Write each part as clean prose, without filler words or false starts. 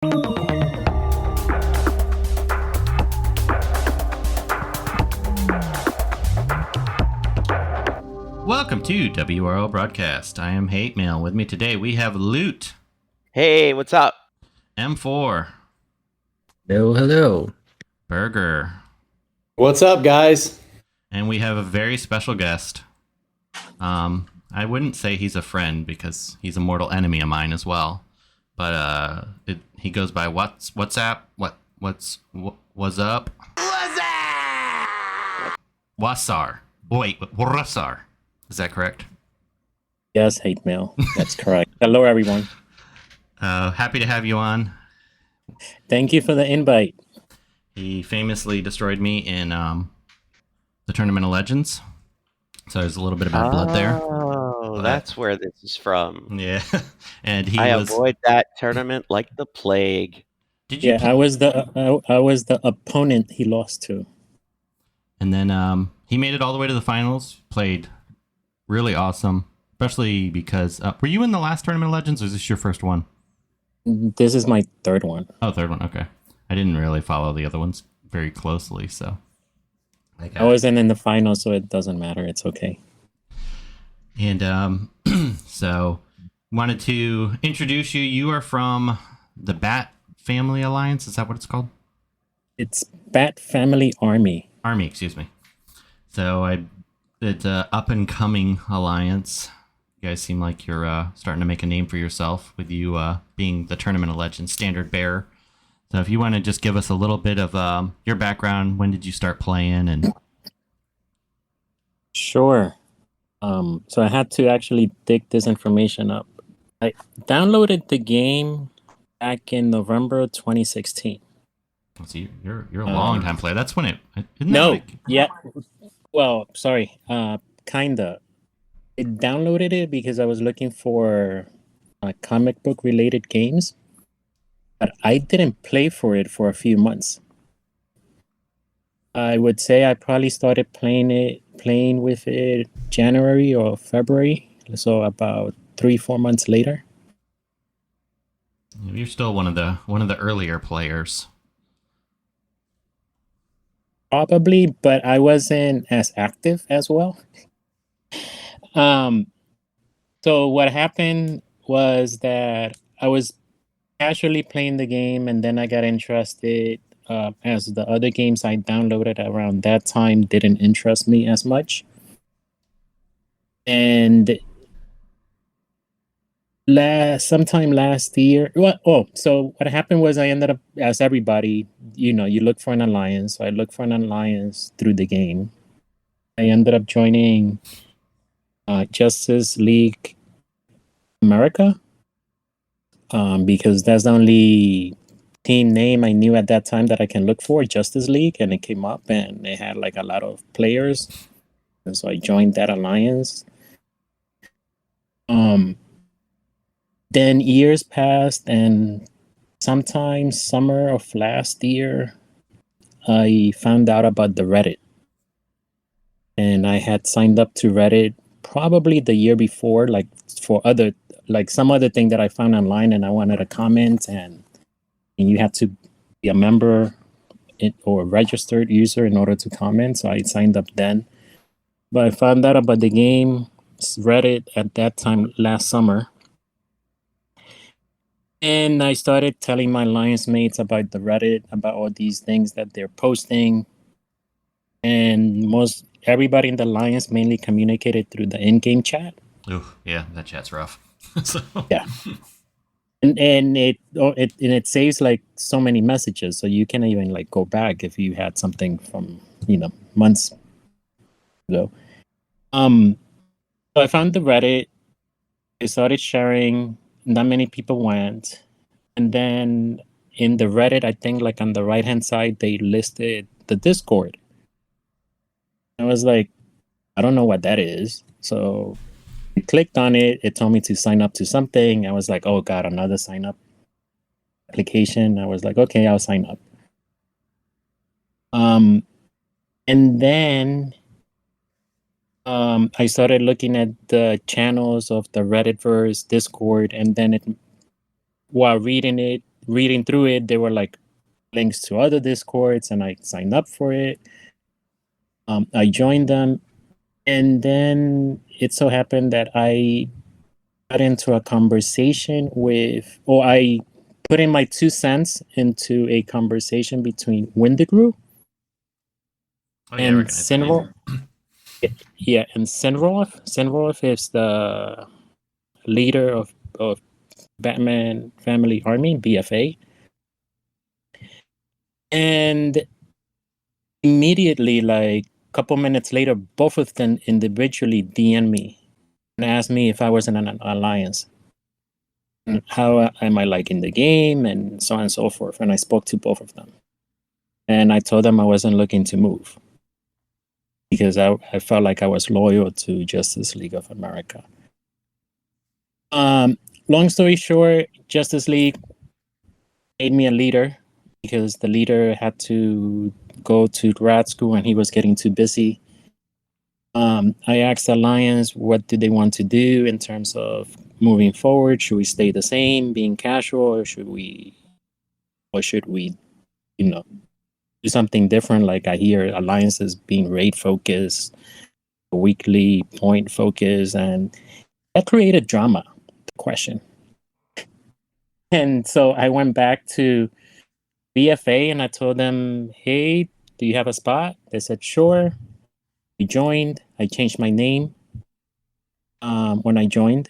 Welcome to WROL Broadcast. I am Hate Mail. With me today we have Loot. Hey, what's up? M4. Hello. Burger. What's up, guys? And we have a very special guest. I wouldn't say he's a friend because he's a mortal enemy of mine as well. But he goes by WhatsApp. What's up? Wasar. Wait, Wasar. Is that correct? Yes, Hate Mail. That's correct. Hello, everyone. Happy to have you on. Thank you for the invite. He famously destroyed me in the Tournament of Legends. So there's a little bit of bad blood there. Oh, that's where this is from. Yeah. And I avoid that tournament like the plague. Did you? Yeah, I was the opponent he lost to. And then he made it all the way to the finals. Played really awesome, especially because were you in the last Tournament of Legends, or is this your first one? This is my third one. Oh, third one. Okay. I didn't really follow the other ones very closely, so I wasn't in the final, so it doesn't matter. It's okay. And so wanted to introduce you. You are from the Bat Family Alliance. Is that what it's called? It's Bat Family Army. Army, excuse me. So it's an up and coming alliance. You guys seem like you're starting to make a name for yourself with you being the Tournament of Legends standard bearer. So if you want to just give us a little bit of your background, when did you start playing? And Sure. So I had to actually dig this information up. I downloaded the game back in November 2016. so you're a long time player. That's when it. Isn't No, that yeah. Well, sorry. Kinda. I downloaded it because I was looking for comic book related games, but I didn't play for it for a few months. I would say I probably started playing with it January or February, so about 3-4 months later. You're still one of the earlier players. Probably, but I wasn't as active as well. So what happened was that I was casually playing the game, and then I got interested as the other games I downloaded around that time didn't interest me as much. And sometime last year, so what happened was I ended up, as everybody, you look for an alliance. So I looked for an alliance through the game. I ended up joining Justice League America because that's the only team name I knew at that time that I can look for, Justice League, and it came up and they had like a lot of players, and so I joined that alliance. Then years passed, and sometime summer of last year I found out about the Reddit, and I had signed up to Reddit probably the year before, like for some other thing that I found online, and I wanted a comment, and you had to be a member or a registered user in order to comment. So I signed up then. But I found out about the game Reddit at that time last summer. And I started telling my alliance mates about the Reddit, about all these things that they're posting. And everybody in the alliance mainly communicated through the in-game chat. Ooh, yeah, that chat's rough. So. Yeah. And it saves like so many messages, so you can even like go back if you had something from months ago. So I found the Reddit. I started sharing. Not many people went, and then in the Reddit, I think like on the right hand side they listed the Discord. I was like, I don't know what that is, so I clicked on it. It told me to sign up to something. I was like, oh god, another sign up application. I was like, okay, I'll sign up. And then I started looking at the channels of the Redditverse Discord, and then while reading it, reading through it, there were like links to other Discords, and I signed up for it. I joined them, and then it so happened that I got into a conversation or I put in my 2 cents into a conversation between Windigrew and Sinrolf. Yeah, and Sinrolf. Sinrolf is the leader of Batman Family Army, BFA. And immediately, like a couple minutes later, both of them individually DM'd me and asked me if I was in an alliance. And how am I liking the game, and so on and so forth. And I spoke to both of them. And I told them I wasn't looking to move because I felt like I was loyal to Justice League of America. Long story short, Justice League made me a leader because the leader had to go to grad school and he was getting too busy. I asked Alliance what do they want to do in terms of moving forward. Should we stay the same, being casual, or should we, do something different? Like I hear Alliances being raid focused, weekly point focused, and that created drama. The question. And so I went back to BFA and I told them, hey, do you have a spot? They said, sure. We joined. I changed my name when I joined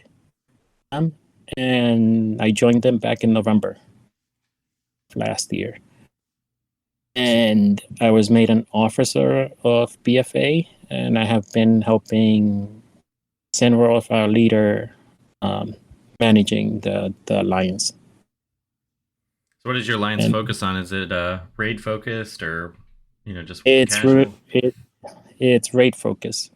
them. And I joined them back in November of last year. And I was made an officer of BFA. And I have been helping Sinrolf, our leader, managing the alliance. So what does your alliance focus on? Is it raid focused or just it's casual? It's raid focused.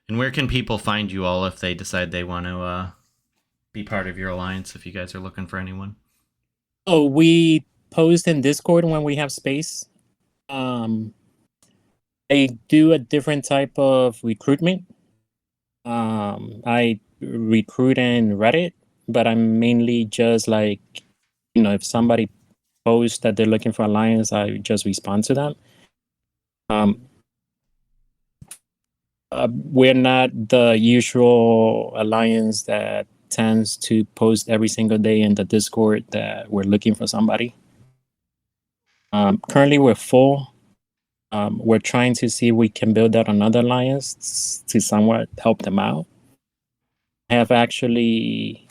And where can people find you all if they decide they want to be part of your alliance, if you guys are looking for anyone? Oh, we post in Discord when we have space. I do a different type of recruitment. I recruit in Reddit, but I'm mainly just like, if somebody posts that they're looking for alliance, I just respond to them. We're not the usual alliance that tends to post every single day in the Discord that we're looking for somebody. Currently, we're full. We're trying to see if we can build out another alliance to somewhat help them out. I have actually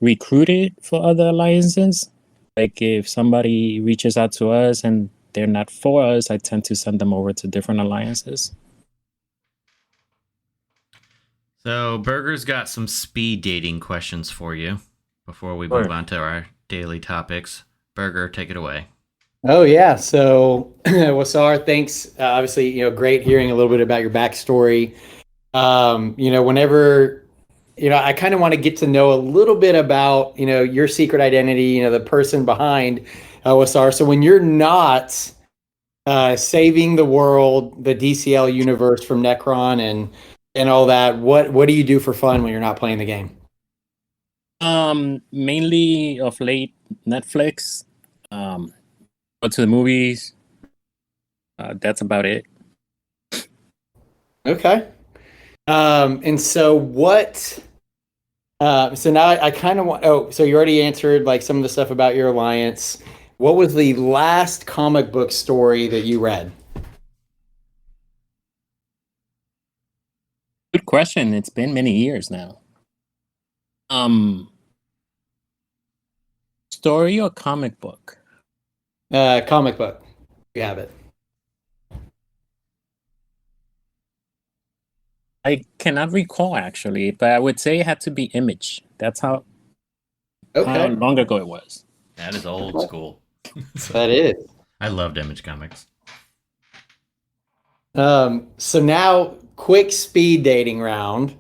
recruited for other alliances. Like if somebody reaches out to us and they're not for us, I tend to send them over to different alliances. So Burger's got some speed dating questions for you before we move on to our daily topics. Burger, take it away. Oh yeah. So Wasar, thanks. Obviously, great hearing a little bit about your backstory. Whenever, I kind of want to get to know a little bit about, your secret identity, the person behind Wasar. So when you're not saving the world, the DCL universe from Necron and all that, what do you do for fun when you're not playing the game? Mainly of late, Netflix. Go to the movies. That's about it. Okay. And so what? So now I kind of want. Oh, so you already answered like some of the stuff about your alliance. What was the last comic book story that you read? Good question. It's been many years now. Story or comic book? Comic book. You have it. I cannot recall actually, but I would say it had to be Image. That's how long ago it was. That is old school. That is. I loved Image Comics. So now, quick speed dating round.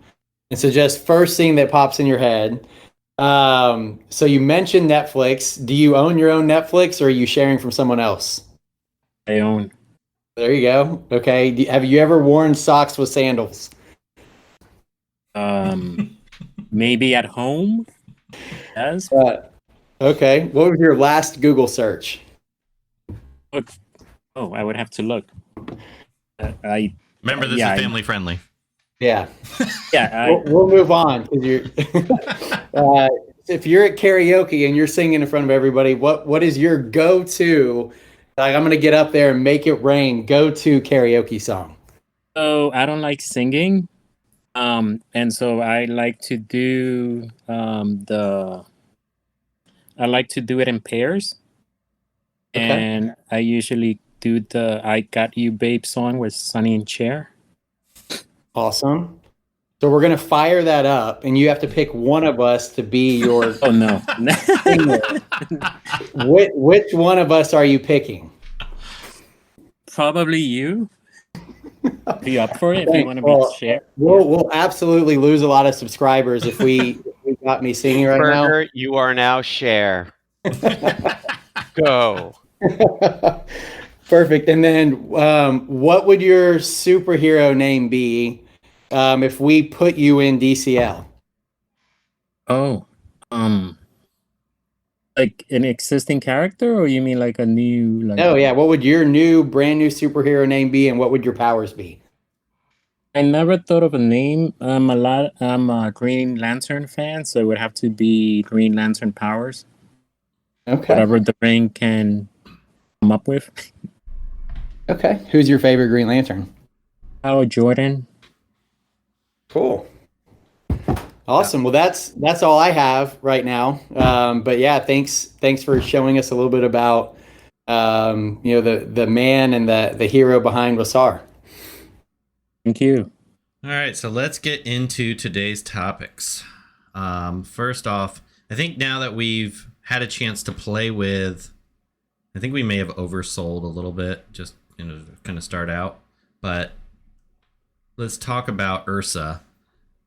And so just first thing that pops in your head. So you mentioned Netflix. Do you own your own Netflix or are you sharing from someone else? I own. There you go. Okay. Have you ever worn socks with sandals? Maybe at home, Yes. Okay. What was your last Google search? Look. Oh, I would have to look. I Remember, this yeah, is family friendly. Yeah. yeah. We'll move on because you're. If you're at karaoke and you're singing in front of everybody, what is your go-to? Like, I'm gonna get up there and make it rain. Go-to karaoke song. So I don't like singing, and so I like to do I like to do it in pairs, Okay. and I usually do the "I Got You, Babe" song with Sonny and Cher. Awesome. So we're gonna fire that up, and you have to pick one of us to be your. Oh no! singer. Which one of us are you picking? Probably you. Are you up for it? If you Thanks. want to Well, be Cher, We'll absolutely lose a lot of subscribers if we got me singing right Burger, you are now share. Go. now. Perfect. And then, what would your superhero name be if we put you in DCL? Oh, like an existing character, or you mean like a new like? Oh yeah. What would your brand new superhero name be, and what would your powers be? I never thought of a name. I'm a Green Lantern fan, so it would have to be Green Lantern powers. Okay. Whatever the brain can come up with. Okay. Who's your favorite Green Lantern? Howard Jordan. Cool. Awesome. Well, that's all I have right now. But yeah, thanks for showing us a little bit about the man and the hero behind Wasar. Thank you. All right, so let's get into today's topics. First off, I think now that we've had a chance to play with, I think we may have oversold a little bit, just to kind of start out. But let's talk about Ursa.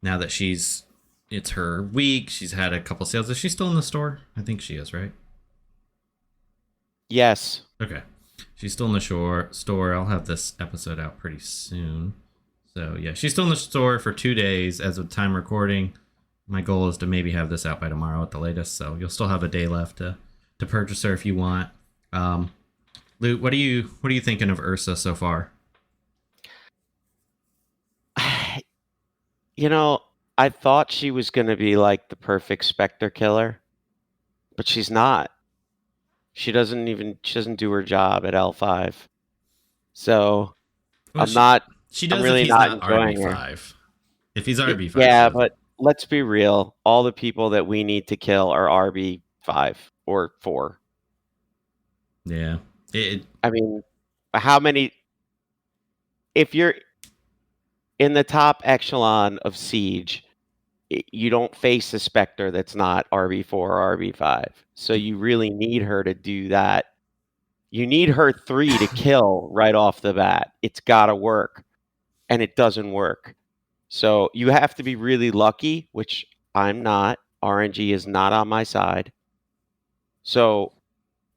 Now that it's her week, she's had a couple sales. Is she still in the store? I think she is, right? Yes. Okay. She's still in the store. I'll have this episode out pretty soon. So yeah, she's still in the store for 2 days as of time recording. My goal is to maybe have this out by tomorrow at the latest. So you'll still have a day left to purchase her if you want. Lute, what are you thinking of Ursa so far? I thought she was going to be like the perfect Spectre killer, but she's not. She doesn't do her job at L5. So Well, She does I'm really if he's not not enjoying her. RB5. If he's RB5. Yeah, she but let's be real. All the people that we need to kill are RB5 or 4. yeah. I mean, how many? If you're in the top echelon of Siege, you don't face a Spectre that's not RB4 or RB5. So you really need her to do that. You need her 3 to kill right off the bat. It's got to work. And it doesn't work. So you have to be really lucky, which I'm not. RNG is not on my side. So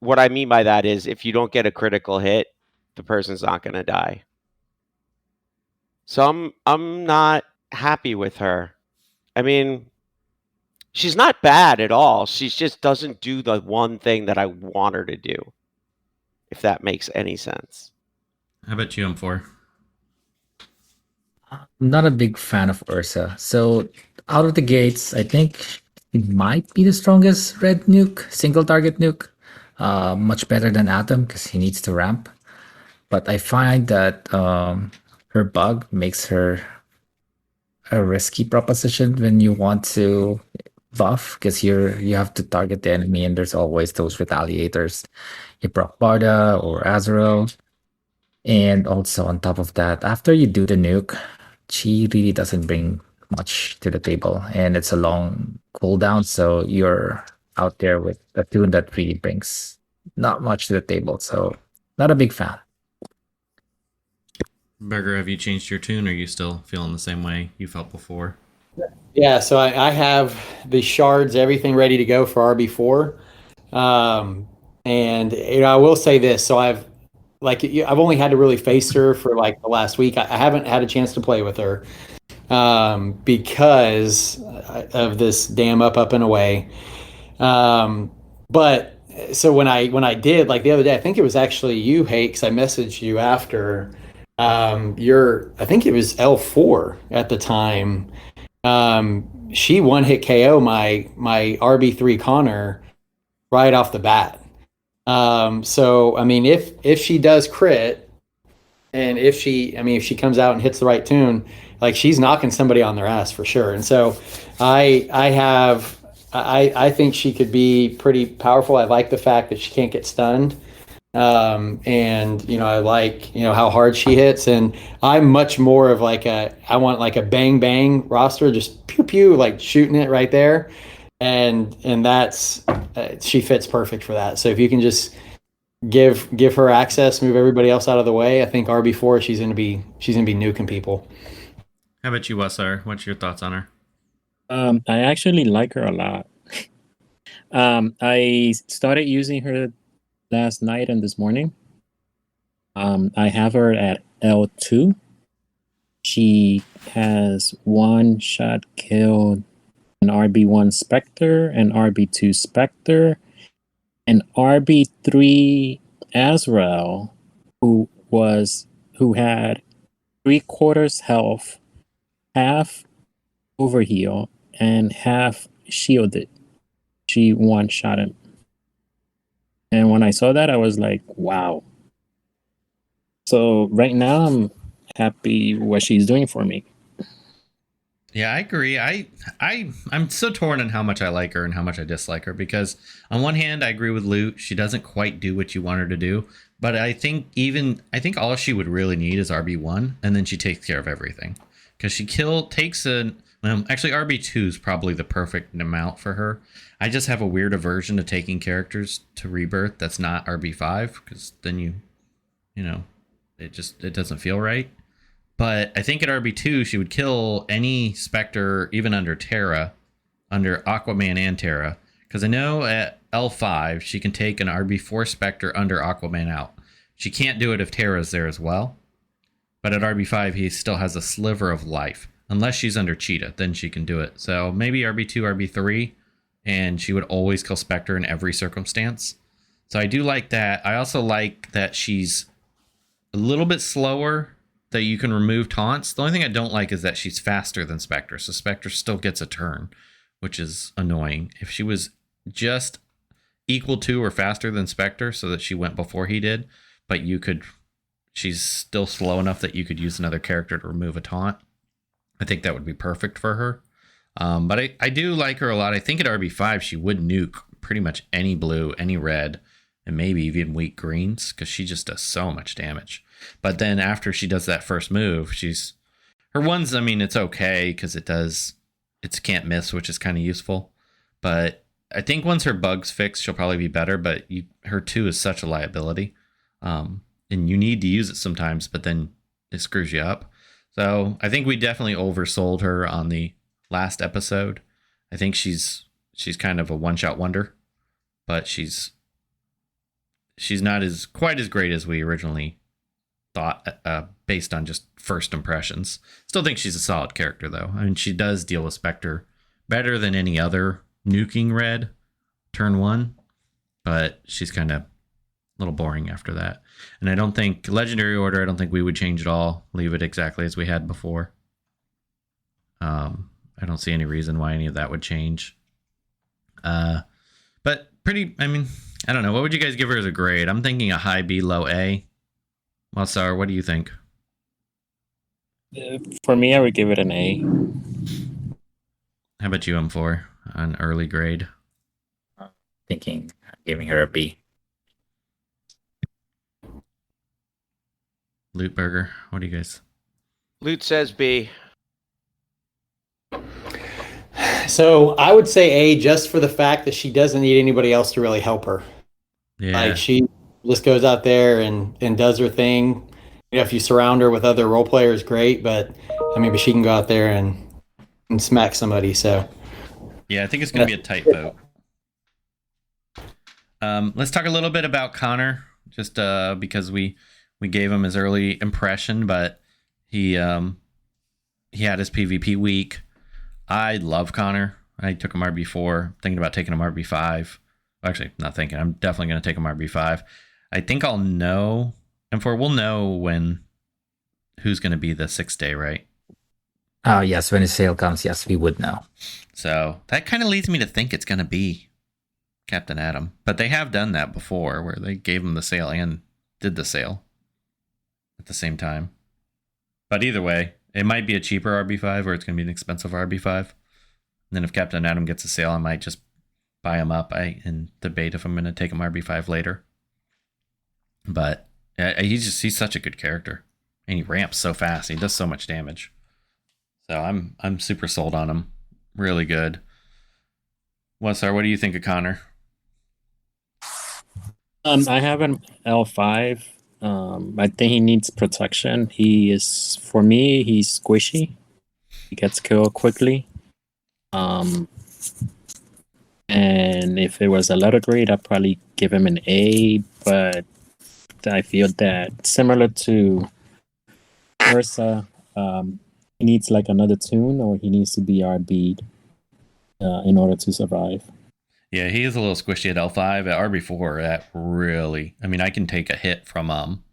what I mean by that is if you don't get a critical hit, the person's not going to die. So I'm not happy with her. I mean, she's not bad at all. She just doesn't do the one thing that I want her to do, if that makes any sense. How about you, M4? I'm not a big fan of Ursa. So out of the gates, I think it might be the strongest red nuke, single target nuke. Much better than Atom because he needs to ramp. But I find that her bug makes her a risky proposition when you want to buff because you have to target the enemy and there's always those retaliators. You proc Barda or Azrael. And also on top of that, after you do the nuke, she really doesn't bring much to the table, and it's a long cooldown, so you're out there with a tune that really brings not much to the table. So not a big fan. Burger, have you changed your tune, or are you still feeling the same way you felt before? Yeah, so I have the shards, everything ready to go for RB4. And I will say this, so I've only had to really face her for like the last week. I haven't had a chance to play with her because of this damn up and away. But so when I did, like the other day, I think it was actually you, Hate, because I messaged you after. I think it was L4 at the time. She one hit KO my RB3 Connor right off the bat. So I mean, if she does crit, and if she comes out and hits the right tune, like she's knocking somebody on their ass for sure. And so I think she could be pretty powerful. I like the fact that she can't get stunned. And I like how hard she hits, and I'm much more of I want like a bang bang roster, just pew pew, like shooting it right there, and that's she fits perfect for that. So if you can just give her access, move everybody else out of the way, I think RB4 she's gonna be nuking people. How about you, Wasar? What's your thoughts on her? I actually like her a lot. I started using her last night and this morning. I have her at L2. She has one shot killed an RB1 Spectre, an RB2 Spectre, an RB3 Azrael, who had 3/4 health, half overheal, and half shielded. She one shot him. And when I saw that, I was like, wow. So right now, I'm happy what she's doing for me. Yeah, I agree. I'm so torn on how much I like her and how much I dislike her, because on one hand, I agree with Loot. She doesn't quite do what you want her to do. But I think all she would really need is RB1, and then she takes care of everything. Because she actually RB2 is probably the perfect amount for her. I just have a weird aversion to taking characters to rebirth that's not RB5, because then it doesn't feel right. But I think at RB2 she would kill any Spectre, even under Terra, under Aquaman and Terra, because I know at L5 she can take an RB4 Spectre under Aquaman out. She can't do it if Terra's there as well. But at RB5 he still has a sliver of life. Unless she's under Cheetah, then she can do it. So maybe RB2, RB3, and she would always kill Spectre in every circumstance. So I do like that. I also like that she's a little bit slower, that you can remove taunts. The only thing I don't like is that she's faster than Spectre. So Spectre still gets a turn, which is annoying. If she was just equal to or faster than Spectre, so that she went before he did, but she's still slow enough that you could use another character to remove a taunt, I think that would be perfect for her. But I do like her a lot. I think at RB5 she would nuke pretty much any blue, any red, and maybe even weak greens, because she just does so much damage. But then after she does that first move, her ones, I mean, it's okay because it can't miss, which is kind of useful. But I think once her bug's fixed, she'll probably be better. But her 2 is such a liability, and you need to use it sometimes, but then it screws you up. So I think we definitely oversold her on the last episode. I think she's kind of a one-shot wonder, but she's not quite as great as we originally thought, based on just first impressions. Still think she's a solid character, though. I mean, she does deal with Spectre better than any other nuking red turn 1, but she's kind of a little boring after that. And I don't think Legendary Order, I don't think we would change at all, leave it exactly as we had before. I don't see any reason why any of that would change. But I mean, I don't know. What would you guys give her as a grade? I'm thinking a high B, low A. Wasar, what do you think? For me, I would give it an A. How about you, M4, on early grade? Thinking giving her a B. Lootburger, what do you guys? Loot says B. So I would say A, just for the fact that she doesn't need anybody else to really help her. Yeah. Like she just goes out there and does her thing. If you surround her with other role players, great. But I mean, she can go out there and smack somebody. So yeah, I think it's going to be a tight vote. Let's talk a little bit about Connor, just because we gave him his early impression, but he had his PvP week. I love Connor. I took him RB4. Thinking about taking him RB5. Actually, not thinking. I'm definitely going to take him RB5. I think I'll know. M4, we'll know who's going to be the 6th day, right? Yes, when the sale comes, yes, we would know. So that kind of leads me to think it's going to be Captain Atom. But they have done that before where they gave him the sale and did the sale at the same time. But either way, it might be a cheaper RB5 or it's going to be an expensive RB5. And then if Captain Atom gets a sale, I might just buy him up and debate if I'm going to take him RB5 later. But he's such a good character. And he ramps so fast. He does so much damage. So I'm super sold on him. Really good. Wasar, what do you think of Conner? I have an L5. I think he needs protection. For me, he's squishy. He gets killed quickly. And if it was a letter grade, I'd probably give him an A, but I feel that similar to Ursa, he needs like another tune, or he needs to be RB'd in order to survive. Yeah, he is a little squishy at L5. At RB4, that really... I mean, I can take a hit from...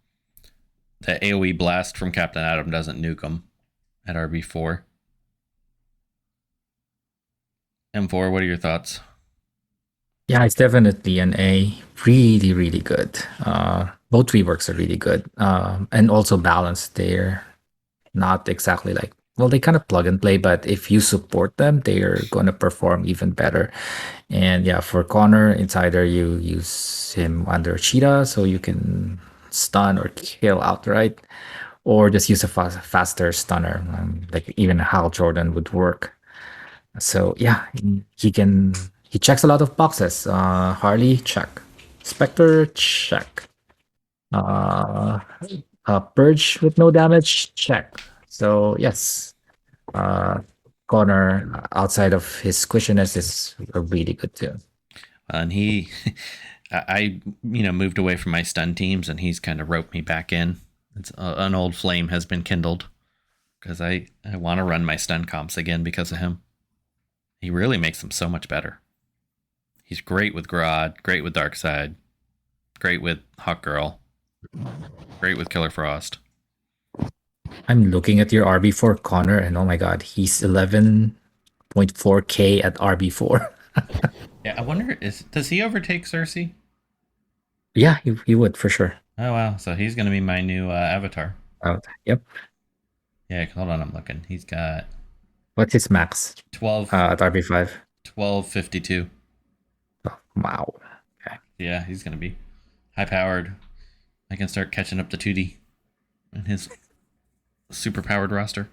the AoE blast from Captain Atom doesn't nuke him at RB4. M4, what are your thoughts? Yeah, it's definitely an A. Really, really good. Both reworks are really good. And also balanced. They're not exactly like, well, they kind of plug and play, but if you support them, they're going to perform even better. And yeah, for Conner, it's either you use him under Cheetah so you can stun or kill outright, or just use a faster stunner. Like even Hal Jordan would work. So yeah, he checks a lot of boxes. Harley, check. Spectre, check. Purge with no damage, check. So yes, Conner, outside of his squishiness, is a really good too. And I moved away from my stun teams, and he's kind of roped me back in. It's an old flame has been kindled because I want to run my stun comps again because of him. He really makes them so much better. He's great with Grodd, great with Darkside, great with Hawk Girl, great with Killer Frost. I'm looking at your RB4 Conner, and oh my god, he's 11.4k at RB4. Yeah, I wonder, does he overtake Cersei? Yeah, he would for sure. Oh wow, so he's going to be my new avatar. Oh, yep. Yeah, hold on, I'm looking. He's got... What's his max? 12 at RB5. 1252. Oh, wow. Okay. Yeah, he's going to be high powered. I can start catching up to 2D in his super powered roster.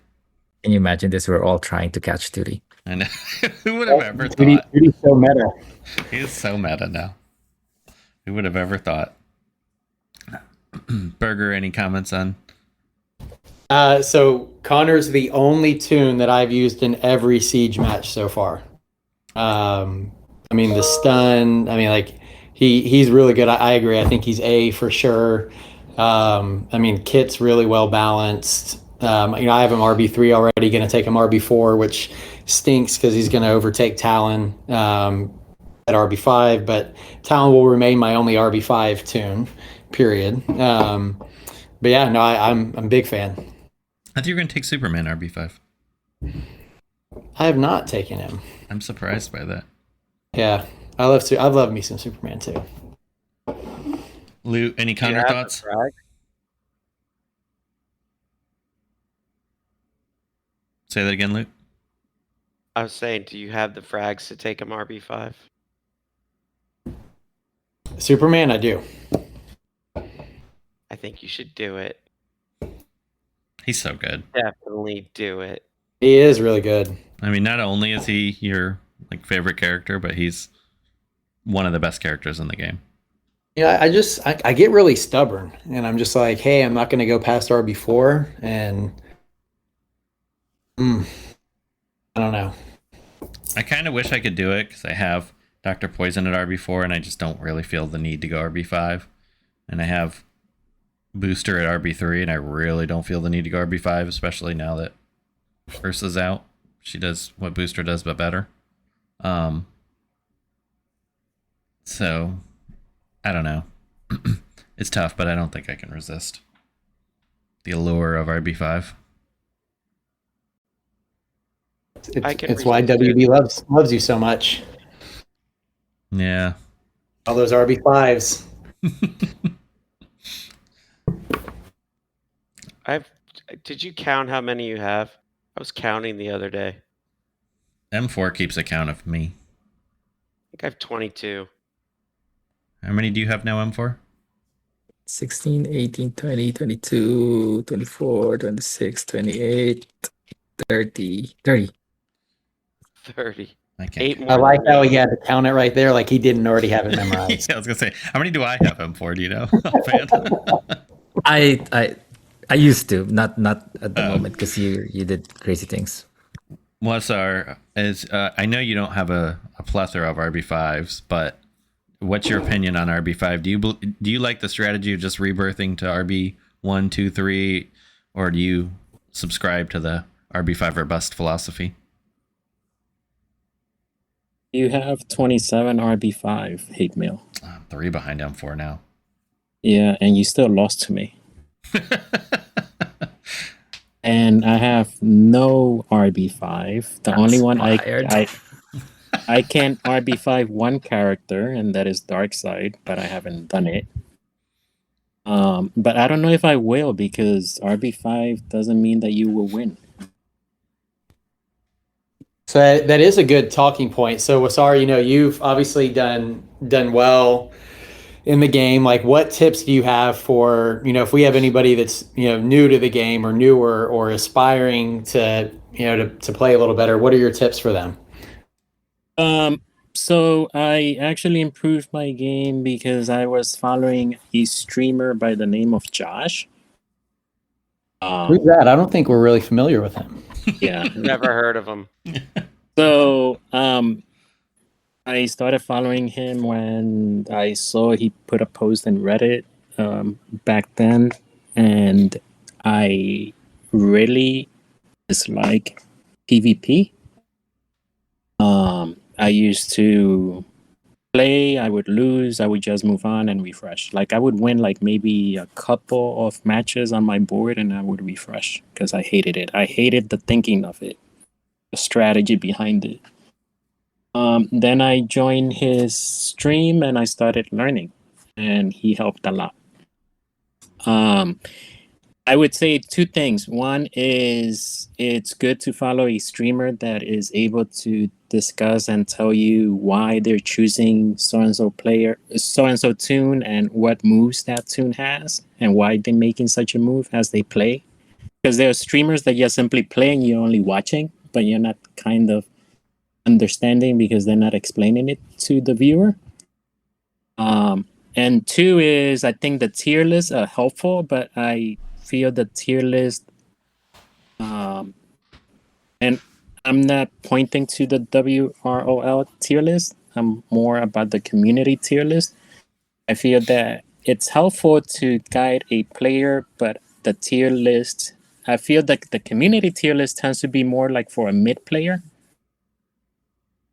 Can you imagine this? We're all trying to catch Duty. And who would have ever thought? Duty's so meta. He is so meta now. Who would have ever thought? Burger, any comments on? So Connor's the only tune that I've used in every Siege match so far. I mean, the stun, I mean, like, he's really good. I agree. I think he's A for sure. I mean, Kit's really well balanced. I have him RB3 already, going to take him RB4, which stinks because he's going to overtake Talon at RB5, but Talon will remain my only RB5 tune, period. But yeah, no, I'm a big fan. I thought you were going to take Superman RB5. I have not taken him. I'm surprised by that. Yeah, I love me some Superman too. Lou, any counter thoughts? Say that again, Luke. I was saying, do you have the frags to take him RB5? Superman, I do. I think you should do it. He's so good. Definitely do it. He is really good. I mean, not only is he your favorite character, but he's one of the best characters in the game. Yeah, I get really stubborn, and I'm just like, hey, I'm not going to go past RB4, and I don't know. I kind of wish I could do it because I have Dr. Poison at RB4, and I just don't really feel the need to go RB5. And I have Booster at RB3, and I really don't feel the need to go RB5, especially now that Ursa's out. She does what Booster does, but better. So I don't know. It's tough, but I don't think I can resist the allure of RB5. It's why WB loves you so much. Yeah. All those RB5s. Did you count how many you have? I was counting the other day. M4 keeps a count of me. I think I have 22. How many do you have now, M4? 16, 18, 20, 22, 24, 26, 28, 30, 30. 30. I can't. 8 count. more. I like than how me. he had to count it right there, like he didn't already have it memorized. Yeah, I was gonna say, how many do I have M4? Do you know, offhand? I used to, not at the Oh. moment, because you did crazy things. Wasar, I know you don't have a plethora of RB5s, but what's your opinion on RB5? Do you like the strategy of just rebirthing to RB1, 2, 3, or do you subscribe to the RB5 or bust philosophy? You have 27 RB5 hate mail. I'm 3 behind M4 now. Yeah, and you still lost to me. And I have no RB5. The only one I can RB5 one character, and that is Darkside, but I haven't done it. But I don't know if I will, because RB5 doesn't mean that you will win. So that is a good talking point. So Wasar, you've obviously done well in the game. Like, what tips do you have for, if we have anybody that's, new to the game or newer or aspiring to, to play a little better, what are your tips for them? So I actually improved my game because I was following a streamer by the name of Josh. Who's that? I don't think we're really familiar with him. Yeah. Never heard of him. So I started following him when I saw he put a post in Reddit back then, and I really dislike PvP. I used to play, I would lose, I would just move on and refresh. Like, I would win like maybe a couple of matches on my board and I would refresh because I hated it. I hated the thinking of it, the strategy behind it. Then I joined his stream and I started learning, and he helped a lot. I would say 2 things. One is it's good to follow a streamer that is able to discuss and tell you why they're choosing so-and-so player, so-and-so tune, and what moves that tune has, and why they're making such a move as they play. Because there are streamers that you're simply playing, you're only watching, but you're not kind of understanding because they're not explaining it to the viewer. And 2 is, I think the tier lists are helpful, but I feel the tier list, and I'm not pointing to the WROL tier list. I'm more about the community tier list. I feel that it's helpful to guide a player, but the tier list, I feel that the community tier list tends to be more like for a mid player.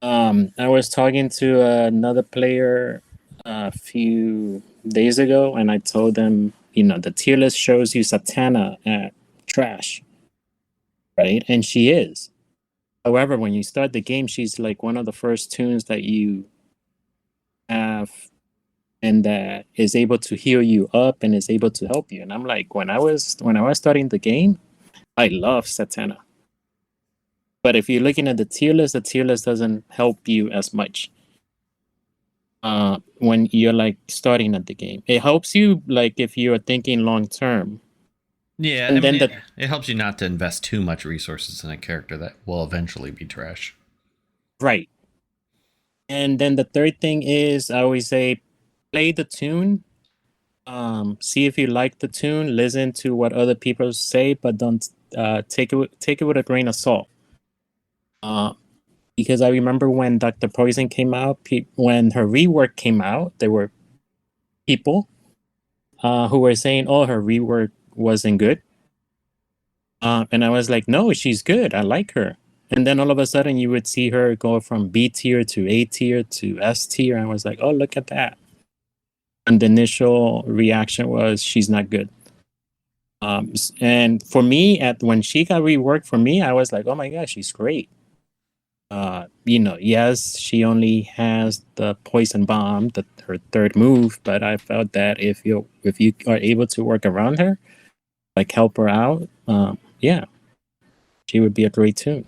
I was talking to another player a few days ago, and I told them, the tier list shows you Satana at trash, right? And she is. However, when you start the game, she's like one of the first tunes that you have, and that is able to heal you up and is able to help you. And I'm like, when I was starting the game, I love Satana. But if you're looking at the tier list doesn't help you as much when you're like starting at the game. It helps you like if you're thinking long term. Yeah, And then it helps you not to invest too much resources in a character that will eventually be trash. Right. And then the third thing is, I always say, play the tune. See if you like the tune. Listen to what other people say, but don't take it with a grain of salt. Because I remember when Dr. Poison came out, when her rework came out, there were people who were saying, "Oh, her rework wasn't good," and I was like, "No, she's good. I like her." And then all of a sudden you would see her go from B tier to A tier to S tier. And I was like, oh, look at that. And the initial reaction was, she's not good. And for me, when she got reworked for me, I was like, oh my gosh, she's great. Yes, she only has the poison bomb, her third move, but I felt that if you are able to work around her, like help her out, she would be a great tune.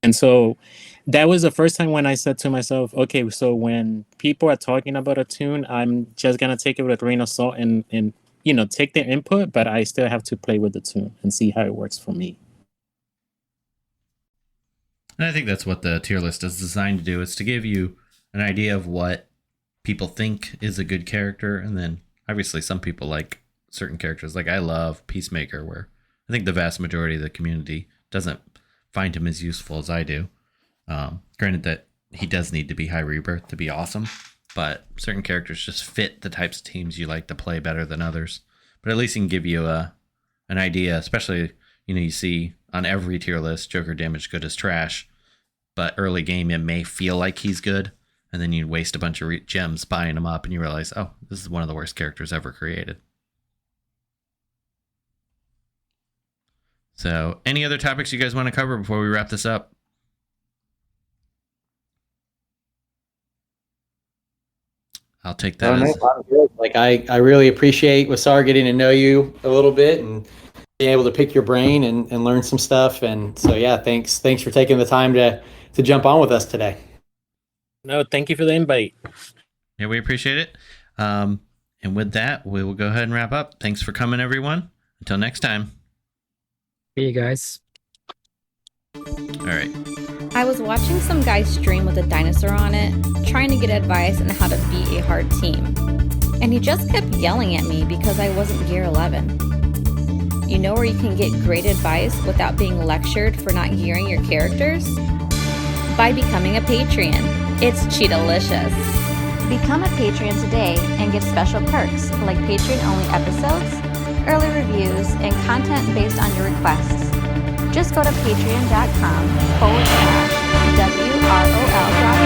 And so that was the first time when I said to myself, okay, so when people are talking about a tune, I'm just gonna take it with a grain of salt and take their input, but I still have to play with the tune and see how it works for me. And I think that's what the tier list is designed to do, is to give you an idea of what people think is a good character. And then obviously some people like certain characters. Like I love Peacemaker, where I think the vast majority of the community doesn't find him as useful as I do. Granted that he does need to be high rebirth to be awesome, but certain characters just fit the types of teams you like to play better than others. But at least he can give you an idea, especially, you see on every tier list, Joker damage good as trash, but early game it may feel like he's good, and then you waste a bunch of gems buying him up and you realize, oh, this is one of the worst characters ever created. So any other topics you guys want to cover before we wrap this up? I'll take that. I really appreciate, Wasar, getting to know you a little bit and being able to pick your brain and learn some stuff. And so, yeah, thanks for taking the time to jump on with us today. No, thank you for the invite. Yeah, we appreciate it. And with that, we will go ahead and wrap up. Thanks for coming, everyone. Until next time. See you guys. All right. I was watching some guy stream with a dinosaur on it, trying to get advice on how to beat a hard team. And he just kept yelling at me because I wasn't gear 11. You know where you can get great advice without being lectured for not gearing your characters? By becoming a Patreon. It's Cheetah-licious. Become a Patreon today and get special perks like Patreon-only episodes, early reviews, and content based on your requests. Just go to patreon.com/WROL Broadcast